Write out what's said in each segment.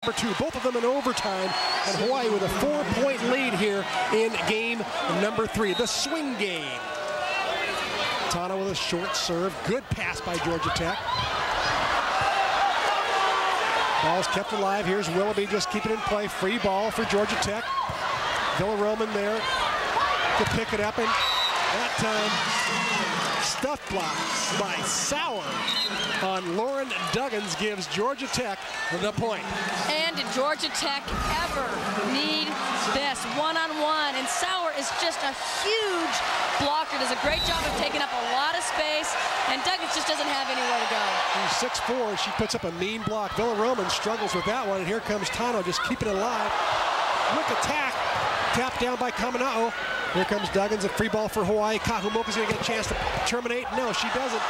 Number 2, both of them in overtime, and Hawaii with a 4-point lead here in game number 3, the swing game. Tano with a short serve, good pass by Georgia Tech. Ball's kept alive. Here's Willoughby just keeping it in play. Free ball for Georgia Tech. Villaroman there to pick it up, and that time stuff block by Sauer on Lauren Duggins gives Georgia Tech the point. And did Georgia Tech ever need this one-on-one? And Sauer is just a huge blocker, does a great job of taking up a lot of space, and Duggins just doesn't have anywhere to go. She's 6'4", she puts up a mean block. Villaroman struggles with that one, and here comes Tano just keeping it alive. Quick attack, tapped down by Kamana'o. Here comes Duggins, a free ball for Hawaii. Kahumoku's gonna get a chance to terminate. No, she doesn't.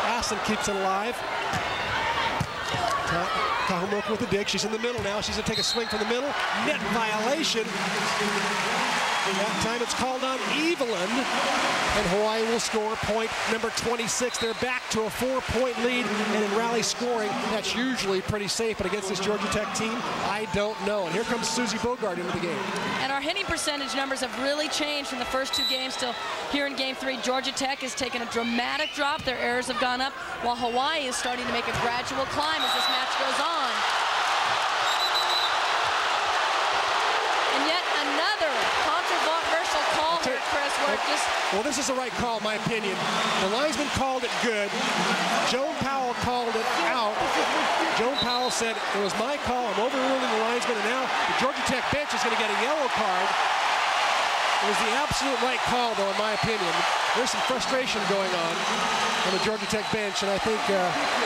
Aston keeps it alive. Kahumoku with the dig. She's in the middle now. She's gonna take a swing from the middle. Net violation. That time it's called on Evelyn, and Hawaii will score point number 26. They're back to a 4-point lead, and in rally scoring, that's usually pretty safe, but against this Georgia Tech team, I don't know. And here comes Susie Bogart into the game. And our hitting percentage numbers have really changed from the first 2 games till here in game 3. Georgia Tech has taken a dramatic drop. Their errors have gone up, while Hawaii is starting to make a gradual climb as this match goes on. And yet another controversial call here, Chris, where it just... Well, this is the right call, in my opinion. The linesman called it good. Joan Powell called it out. Joan Powell said, it was my call, I'm overruling the linesman, and now the Georgia Tech bench is going to get a yellow card. It was the absolute right call, though, in my opinion. There's some frustration going on the Georgia Tech bench, and I think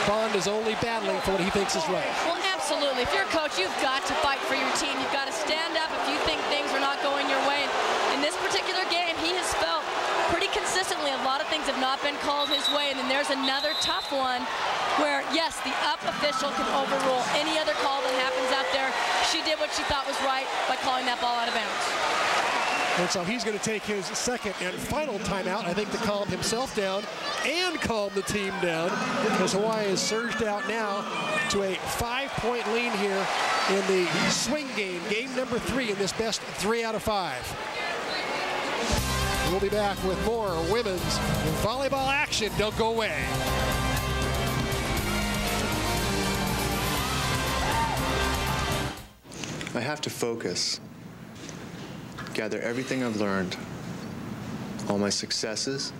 Bond is only battling for what he thinks is right. Well, absolutely. If you're a coach, you've got to fight for your team. You've got to stand up if you think things are not going your way. In this particular game, he has felt pretty consistently a lot of things have not been called his way, and then there's another tough one where, yes, the up official can overrule any other call that happens out there. She did what she thought was right by calling that ball out of bounds. And so he's going to take his second and final timeout, I think, to calm himself down and calm the team down, as Hawaii has surged out now to a 5-point lead here in the swing game, game number 3 in this best 3 out of 5. We'll be back with more women's volleyball action. Don't go away. I have to focus. Gather everything I've learned, all my successes,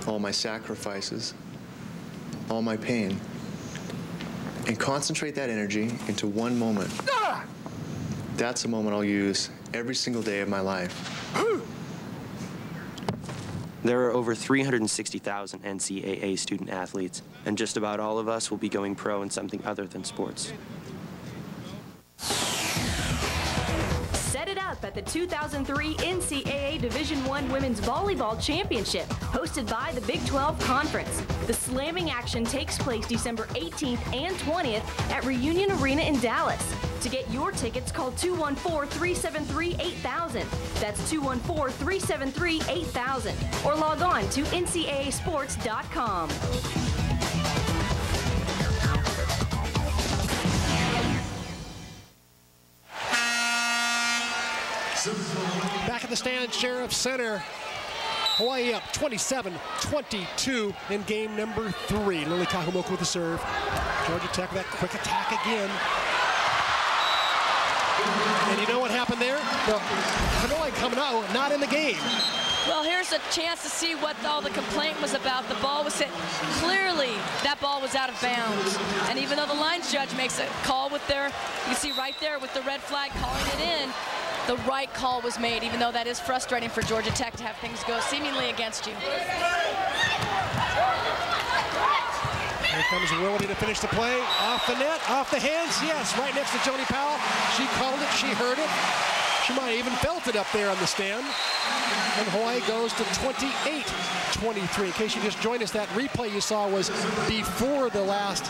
all my sacrifices, all my pain, and concentrate that energy into one moment. That's a moment I'll use every single day of my life. There are over 360,000 NCAA student athletes, and just about all of us will be going pro in something other than sports. Set it up at the 2003 NCAA Division I Women's Volleyball Championship, hosted by the Big 12 Conference. The slamming action takes place December 18th and 20th at Reunion Arena in Dallas. To get your tickets, call 214-373-8000. That's 214-373-8000. Or log on to ncaasports.com. Back at the stand, Sheriff Center. Hawaii up 27-22 in game number 3. Lily Kahumoku with the serve. Georgia Tech with that quick attack again. And you know what happened there? Hanoi Kamana'o not in the game. Well, here's a chance to see what all the complaint was about. The ball was hit. Clearly, that ball was out of bounds. And even though the lines judge makes a call with their, you can see right there with the red flag calling it in, the right call was made, even though that is frustrating for Georgia Tech to have things go seemingly against you. Here comes Willoughby to finish the play. Off the net, off the hands, yes, right next to Joni Powell. She called it, she heard it. She might have even felt it up there on the stand. And Hawaii goes to 28-23. In case you just joined us, that replay you saw was before the last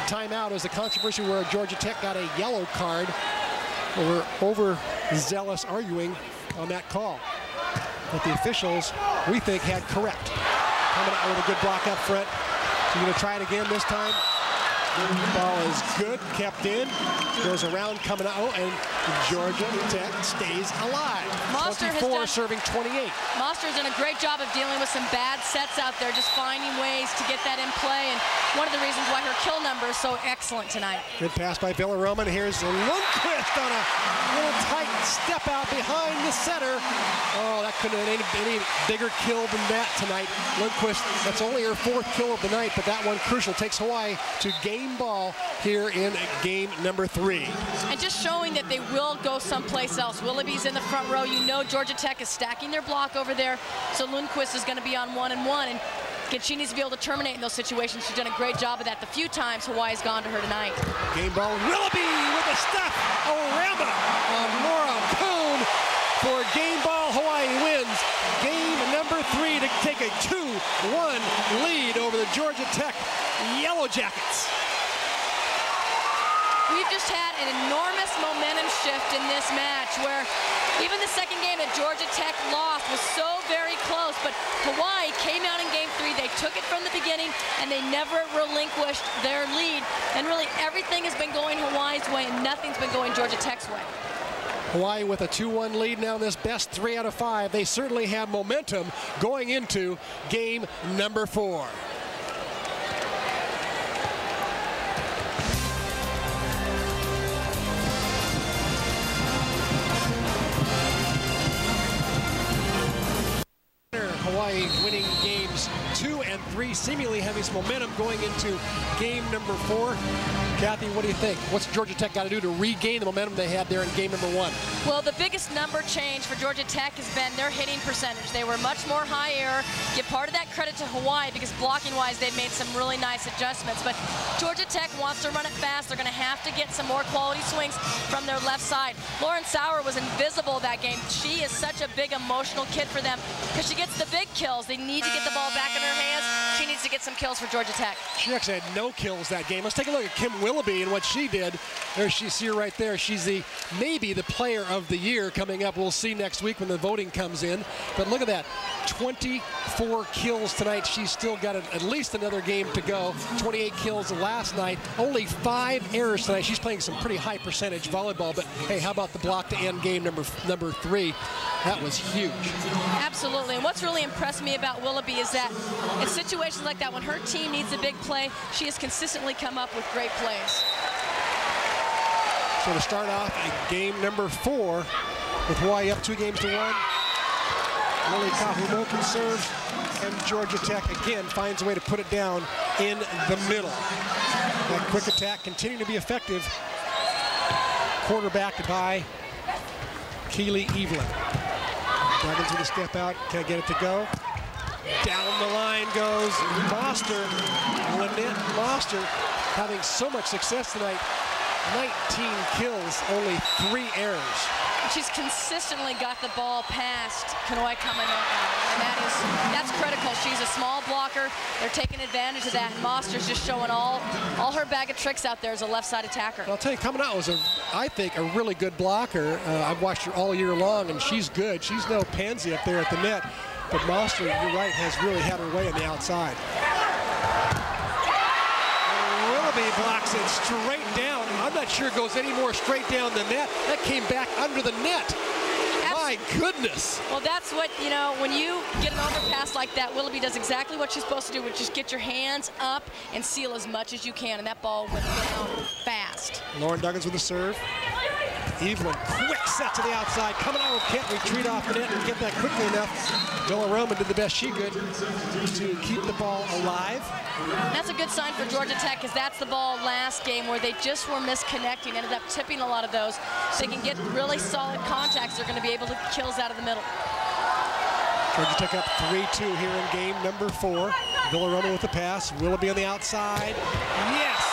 timeout. It was the controversy where Georgia Tech got a yellow card. We're overzealous arguing on that call. But the officials, we think, had correct. Coming out with a good block up front. So you're going to try it again this time. Ball is good, kept in, goes around, coming out, and Georgia Tech stays alive. 24 serving 28. Monster's done a great job of dealing with some bad sets out there, just finding ways to get that in play, and one of the reasons why her kill number is so excellent tonight. Good pass by Villaroma. Here's Lundqvist on a little tight step out behind the setter. Oh, that couldn't have been any bigger kill than that tonight. Lundqvist, that's only her 4th kill of the night, but that one crucial, takes Hawaii to game ball here in game number 3. And just showing that they will go someplace else. Willoughby's in the front row. You know Georgia Tech is stacking their block over there, so Lundqvist is going to be on 1-and-1, and she needs to be able to terminate in those situations. She's done a great job of that the few times Hawaii's gone to her tonight. Game ball, Willoughby with a step. Orama on Laura Kuhn for game ball. Hawaii wins game number 3 to take a 2-1 lead over the Georgia Tech Yellow Jackets. We've just had an enormous momentum shift in this match where even the second game that Georgia Tech lost was so very close, but Hawaii came out in game 3. They took it from the beginning, and they never relinquished their lead. And really, everything has been going Hawaii's way, and nothing's been going Georgia Tech's way. Hawaii with a 2-1 lead now in this best 3 out of 5. They certainly have momentum going into game number 4. Hawaii winning games 2 and 3, seemingly having some momentum going into game number 4. Kathy, what do you think? What's Georgia Tech got to do to regain the momentum they had there in game number 1? Well, the biggest number change for Georgia Tech has been their hitting percentage. They were much more high error. Give part of that credit to Hawaii because blocking-wise, they've made some really nice adjustments. But Georgia Tech wants to run it fast. They're going to have to get some more quality swings from their left side. Lauren Sauer was invisible that game. She is such a big emotional kid for them because she gets the big kills. They need to get the ball back in her hands. She needs to get some kills for Georgia Tech. She actually had no kills that game. Let's take a look at Kim Willoughby and what she did. There she see her right there. She's maybe the player of the year coming up. We'll see next week when the voting comes in. But look at that, 24 kills tonight. She's still got at least another game to go. 28 kills last night. Only 5 errors tonight. She's playing some pretty high percentage volleyball. But hey, how about the block to end game number 3? That was huge. Absolutely. And what's really impressed me about Willoughby is that in situations like that, when her team needs a big play, she has consistently come up with great plays. So to start off game number 4 with Hawaii up 2 games to 1. Lily Kahumoku serves, and Georgia Tech again finds a way to put it down in the middle. That quick attack continuing to be effective. Quarterbacked by Keely Evelyn. Dragons with a step out, can't get it to go. Down the line goes Moster. Lynette Moster having so much success tonight. 19 kills, only 3 errors. She's consistently got the ball past Kanoi Kamanoa, and that's critical. She's a small blocker. They're taking advantage of that, and Moster's just showing all her bag of tricks out there as a left side attacker. I'll tell you, Kamanoa was, I think, a really good blocker. I've watched her all year long, and she's good. She's no pansy up there at the net, but Moster, you're right, has really had her way on the outside. Willoughby blocks it straight down. I'm not sure it goes any more straight down the net. That came back under the net. My goodness. Well, that's what, you know, when you get an overpass like that, Willoughby does exactly what she's supposed to do, which is get your hands up and seal as much as you can, and that ball went down fast. Lauren Duggins with the serve. Evelyn, quick set to the outside. Coming out, can't retreat off the net and get that quickly enough. Villaroma did the best she could to keep the ball alive. That's a good sign for Georgia Tech, because that's the ball last game where they just were misconnecting, ended up tipping a lot of those. If they can get really solid contacts, they're going to be able to get kills out of the middle. Georgia Tech up 3-2 here in game number 4. Villaroma with the pass. Willoughby on the outside. Yes!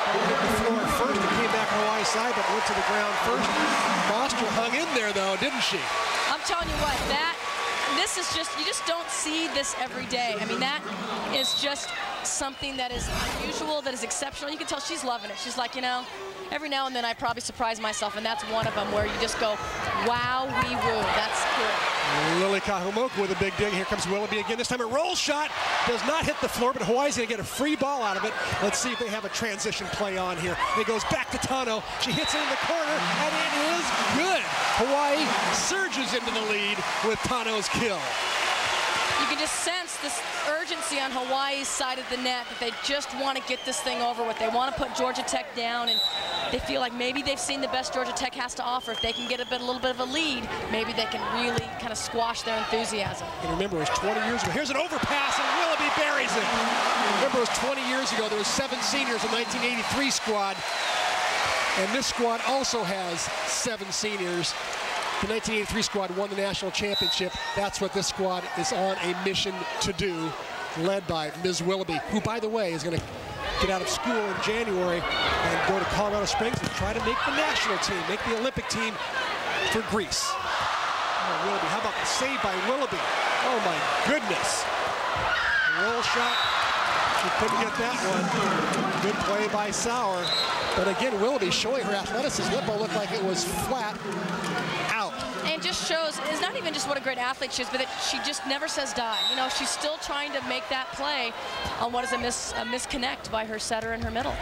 Hit the floor first. It came back on Hawaii's side, but went to the ground first. Moster hung in there, though, didn't she? I'm telling you what, this is just, you just don't see this every day. I mean, that is just something that is unusual, that is exceptional. You can tell she's loving it. She's like, you know, every now and then I probably surprise myself, and that's one of them where you just go, wow, wee woo, that's cool. Lily Kahumoku with a big dig. Here comes Willoughby again. This time a roll shot does not hit the floor, but Hawaii's going to get a free ball out of it. Let's see if they have a transition play on here. It goes back to Tano. She hits it in the corner, and it is good. Hawaii surges into the lead with Tano's kill. You can just sense this urgency on Hawaii's side of the net, that they just want to get this thing over with. They want to put Georgia Tech down, and they feel like maybe they've seen the best Georgia Tech has to offer. If they can get a little bit of a lead, maybe they can really kind of squash their enthusiasm. And remember, it was 20 years ago. Here's an overpass, and Willoughby buries it. Remember, it was 20 years ago. There were 7 seniors in the 1983 squad, and this squad also has 7 seniors. The 1983 squad won the national championship. That's what this squad is on a mission to do, led by Ms. Willoughby, who, by the way, is going to get out of school in January and go to Colorado Springs and try to make the national team, make the Olympic team for Greece. Oh, Willoughby, how about the save by Willoughby? Oh, my goodness. Roll shot. She couldn't get that one. Good play by Sauer. But again, Willoughby showing her athleticism. That ball looked like it was flat out. And just shows, it's not even just what a great athlete she is, but that she just never says die. You know, she's still trying to make that play on what is a misconnect by her setter in her middle.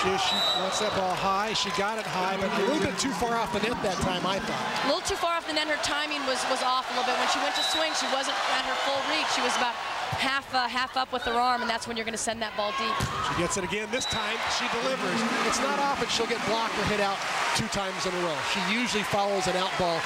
She wants that ball high. She got it high, but a little bit too far off the net that time, I thought. A little too far off the net. Her timing was off a little bit. When she went to swing, she wasn't at her full reach. She was about half up with her arm, and that's when you're going to send that ball deep. She gets it again. This time, she delivers. It's not often she'll get blocked or hit out 2 times in a row. She usually follows an out ball